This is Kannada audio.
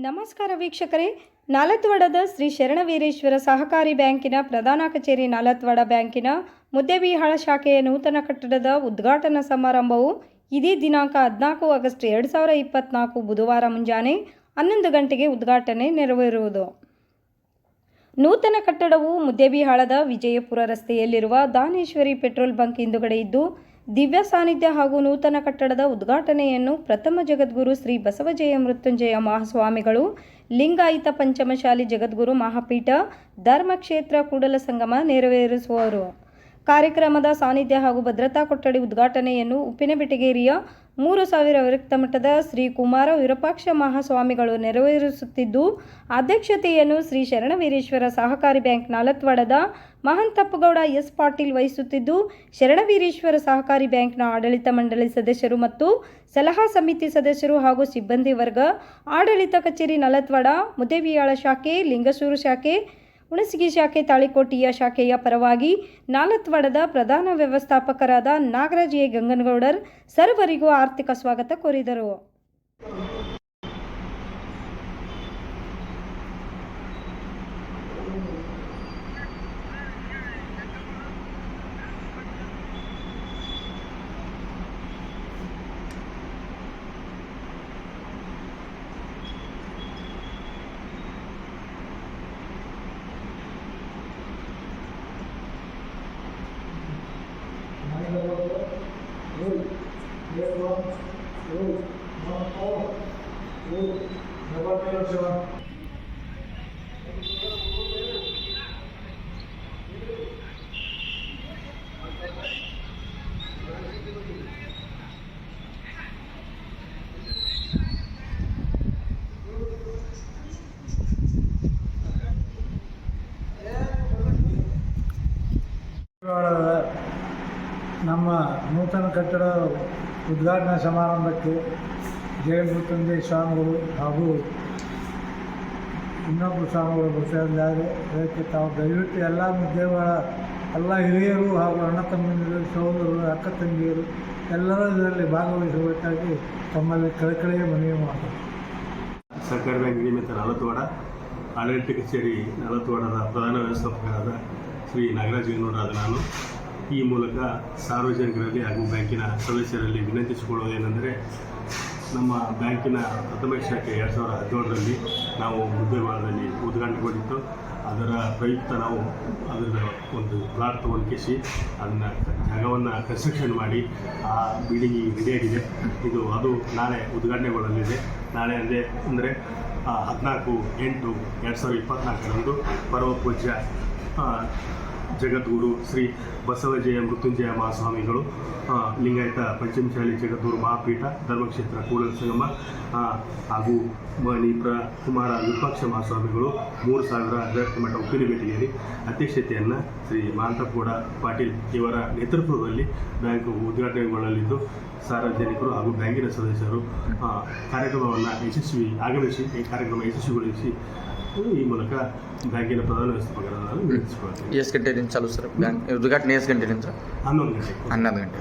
ನಮಸ್ಕಾರ ವೀಕ್ಷಕರೇ, ನಾಲತ್ವಾಡದ ಶ್ರೀ ಶರಣವೀರೇಶ್ವರ ಸಹಕಾರಿ ಬ್ಯಾಂಕಿನ ಪ್ರಧಾನ ಕಚೇರಿ ನಾಲತ್ವಾಡ ಬ್ಯಾಂಕಿನ ಮುದ್ದೇಬಿಹಾಳ ಶಾಖೆಯ ನೂತನ ಕಟ್ಟಡದ ಉದ್ಘಾಟನಾ ಸಮಾರಂಭವು ಇದೇ ದಿನಾಂಕ 14 ಆಗಸ್ಟ್ 2024 ಬುಧವಾರ ಮುಂಜಾನೆ 11 ಗಂಟೆಗೆ ಉದ್ಘಾಟನೆ ನೆರವೇರುವುದು. ನೂತನ ಕಟ್ಟಡವು ಮುದ್ದೇಬಿಹಾಳದ ವಿಜಯಪುರ ರಸ್ತೆಯಲ್ಲಿರುವ ದಾನೇಶ್ವರಿ ಪೆಟ್ರೋಲ್ ಬಂಕ್ ಹಿಂದುಗಡೆ ಇದ್ದು, ದಿವ್ಯ ಸಾನ್ನಿಧ್ಯ ಹಾಗೂ ನೂತನ ಕಟ್ಟಡದ ಉದ್ಘಾಟನೆಯನ್ನು ಪ್ರಥಮ ಜಗದ್ಗುರು ಶ್ರೀ ಬಸವಜಯ ಮೃತ್ಯುಂಜಯ ಮಹಾಸ್ವಾಮಿಗಳು, ಲಿಂಗಾಯತ ಪಂಚಮಶಾಲಿ ಜಗದ್ಗುರು ಮಹಾಪೀಠ ಧರ್ಮಕ್ಷೇತ್ರ ಕೂಡಲ ಸಂಗಮ ನೆರವೇರಿಸುವರು. ಕಾರ್ಯಕ್ರಮದ ಸಾನ್ನಿಧ್ಯ ಹಾಗೂ ಭದ್ರತಾ ಕೊಠಡಿ ಉದ್ಘಾಟನೆಯನ್ನು ಉಪ್ಪಿನಬೆಟಗೇರಿಯ 3000 ವಿರಕ್ತ ಮಠದ ಶ್ರೀ ಕುಮಾರ ವಿರೂಪಾಕ್ಷ ಮಹಾಸ್ವಾಮಿಗಳು ನೆರವೇರಿಸುತ್ತಿದ್ದು, ಅಧ್ಯಕ್ಷತೆಯನ್ನು ಶ್ರೀ ಶರಣವೀರೇಶ್ವರ ಸಹಕಾರಿ ಬ್ಯಾಂಕ್ ನಾಲತ್ವಾಡದ ಮಹಂತಪ್ಪಗೌಡ ಎಸ್ ಪಾಟೀಲ್ ವಹಿಸುತ್ತಿದ್ದು, ಶರಣವೀರೇಶ್ವರ ಸಹಕಾರಿ ಬ್ಯಾಂಕ್ನ ಆಡಳಿತ ಮಂಡಳಿ ಸದಸ್ಯರು ಮತ್ತು ಸಲಹಾ ಸಮಿತಿ ಸದಸ್ಯರು ಹಾಗೂ ಸಿಬ್ಬಂದಿ ವರ್ಗ, ಆಡಳಿತ ಕಚೇರಿ ನಾಲತ್ವಾಡ, ಮುದ್ದೇಬಿಹಾಳ ಶಾಖೆ, ಲಿಂಗಸೂರು ಶಾಖೆ, ಹುಣಸಗಿ ಶಾಖೆ, ತಾಳಿಕೋಟೆಯ ಶಾಖೆಯ ಪರವಾಗಿ ನಾಲತ್ವಾಡದ ಪ್ರಧಾನ ವ್ಯವಸ್ಥಾಪಕರಾದ ನಾಗರಾಜ್ ಎ ಗಂಗನಗೌಡರ್ ಸರ್ವರಿಗೂ ಆರ್ಥಿಕ ಸ್ವಾಗತ ಕೋರಿದರು. ನಮ್ಮ ನೂತನ ಕಟ್ಟಡ ಉದ್ಘಾಟನಾ ಸಮಾರಂಭಕ್ಕೆ ಜಯಮೃತ್ಯುಂಜಯ ಸ್ವಾಮಿಗಳು ಹಾಗೂ ಇನ್ನೊಬ್ಬರು ಸ್ವಾಮಿಗಳು ಬರ್ತಾಯಿದ್ದಾರೆ. ಅದಕ್ಕೆ ತಾವು ದಯವಿಟ್ಟು ಎಲ್ಲ ಮುದ್ದೇಗಳ ಎಲ್ಲ ಹಿರಿಯರು ಹಾಗೂ ಅಣ್ಣ ತಮ್ಮಂದಿರು, ಸಹೋದರರು, ಅಕ್ಕ ತಂಗಿಯರು ಎಲ್ಲರೂ ಇದರಲ್ಲಿ ಭಾಗವಹಿಸಬೇಕಾಗಿ ತಮ್ಮಲ್ಲಿ ಕಳಕಳಿಯ ಮನವಿ ಮಾಡ್ತಾರೆ. ಸಹಕಾರಿ ಬ್ಯಾಂಕ್ ನಿಯಮಿತ ನಾಲತ್ವಾಡ ಆಡಳಿತ ಕಚೇರಿ ನಾಲತ್ವಾಡದ ಪ್ರಧಾನ ವ್ಯವಸ್ಥಾಪಕರಾದ ಶ್ರೀ ನಾಗರಾಜ್ ಗಂಗನಗೌಡರಾದ ನಾನು ಈ ಮೂಲಕ ಸಾರ್ವಜನಿಕರಲ್ಲಿ ಹಾಗೂ ಬ್ಯಾಂಕಿನ ಸದಸ್ಯರಲ್ಲಿ ವಿನಂತಿಸಿಕೊಳ್ಳುವುದೇನೆಂದರೆ, ನಮ್ಮ ಬ್ಯಾಂಕಿನ ಪ್ರಥಮ ಶಾಖೆ 2017ರಲ್ಲಿ ನಾವು ಮುದ್ದೇಬಿಹಾಳದಲ್ಲಿ ಉದ್ಘಾಟನೆಗೊಂಡಿತ್ತು. ಅದರ ಪ್ರಯುಕ್ತ ನಾವು ಅದರ ಒಂದು ಪ್ಲಾಟ್ ತೊಗೊಂಡು ಅದನ್ನು ಜಾಗವನ್ನು ಕನ್ಸ್ಟ್ರಕ್ಷನ್ ಮಾಡಿ ಆ ಬಿಲ್ಡಿಂಗ್ ರೆಡಿಯಾಗಿದೆ. ಅದು ನಾಳೆ ಉದ್ಘಾಟನೆಗೊಳ್ಳಲಿದೆ. ನಾಳೆ ಅಂದರೆ 14/8/2024ರಂದು ಪರಮ ಪೂಜ್ಯ ಜಗದ್ಗುರು ಶ್ರೀ ಬಸವಜಯ ಮೃತ್ಯುಂಜಯ ಮಹಾಸ್ವಾಮಿಗಳು, ಲಿಂಗಾಯತ ಪಂಚಮಶಾಲಿ ಜಗದ್ಗುರು ಮಹಾಪೀಠ ಧರ್ಮಕ್ಷೇತ್ರ ಕೂಡಲ ಸಂಗಮ ಹಾಗೂ ಕುಮಾರ ವಿರೂಪಾಕ್ಷ ಮಹಾಸ್ವಾಮಿಗಳು 3000 ವಿರಕ್ತ ಮಠ ಉಪ್ಪಿನಬೆಟಗೇರಿ ಅಧ್ಯಕ್ಷತೆಯನ್ನು ಶ್ರೀ ಮಹಂತಪ್ಪಗೌಡ ಪಾಟೀಲ್ ಇವರ ನೇತೃತ್ವದಲ್ಲಿ ಬ್ಯಾಂಕು ಉದ್ಘಾಟನೆಗೊಳ್ಳಲಿದ್ದು, ಸಾರ್ವಜನಿಕರು ಹಾಗೂ ಬ್ಯಾಂಕಿನ ಸದಸ್ಯರು ಕಾರ್ಯಕ್ರಮವನ್ನು ಆಗಮಿಸಿ ಈ ಕಾರ್ಯಕ್ರಮ ಯಶಸ್ವಿಗೊಳಿಸಿ ಈ ಮೂಲಕ ಬ್ಯಾಂಕಿನ ಪ್ರಧಾನ ವ್ಯವಸ್ಥಾಪಕರನ್ನು ವಿನಂತಿಸಿಕೊಳ್ಳುತ್ತೇವೆ. ಎಷ್ಟು ಗಂಟೆಯಿಂದ ಚಾಲು ಸರ್ ಬ್ಯಾಂಕ್ ಉದ್ಘಾಟನೆ? ಎಷ್ಟು ಗಂಟೆಯಿಂದ? 11 ಗಂಟೆ. 11 ಗಂಟೆ.